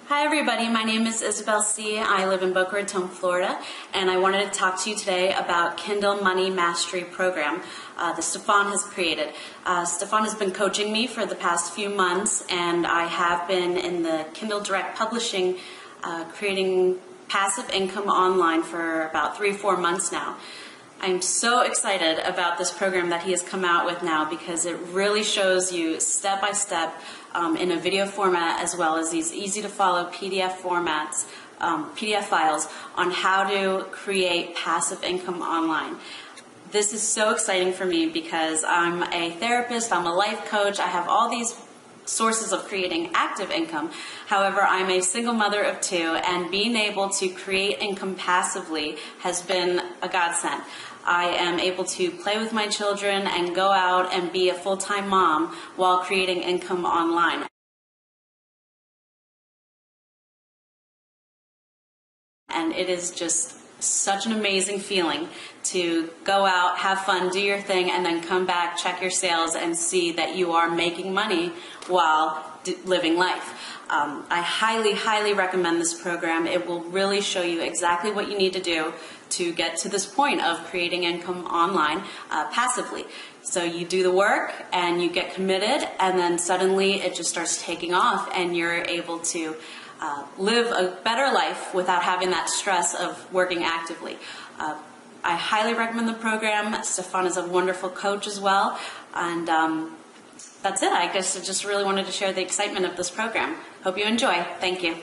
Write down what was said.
Hi everybody, my name is Isabel C. I live in Boca Raton, Florida, and I wanted to talk to you today about Kindle Money Mastery Program that Stefan has created. Stefan has been coaching me for the past few months, and I have been in the Kindle Direct Publishing creating passive income online for about 3-4 months now. I'm so excited about this program that he has come out with now because it really shows you step by step in a video format as well as these easy to follow PDF formats, PDF files on how to create passive income online. This is so exciting for me because I'm a therapist, I'm a life coach, I have all these sources of creating active income. However, I'm a single mother of 2, and being able to create income passively has been a godsend. I am able to play with my children and go out and be a full-time mom while creating income online. And it is just such an amazing feeling to go out, have fun, do your thing, and then come back, check your sales, and see that you are making money while living life. I highly, highly recommend this program. It will really show you exactly what you need to do to get to this point of creating income online passively. So you do the work and you get committed, and then suddenly it just starts taking off and you're able to live a better life without having that stress of working actively. I highly recommend the program. Stefan is a wonderful coach as well, and that's it. I guess I just really wanted to share the excitement of this program. Hope you enjoy. Thank you.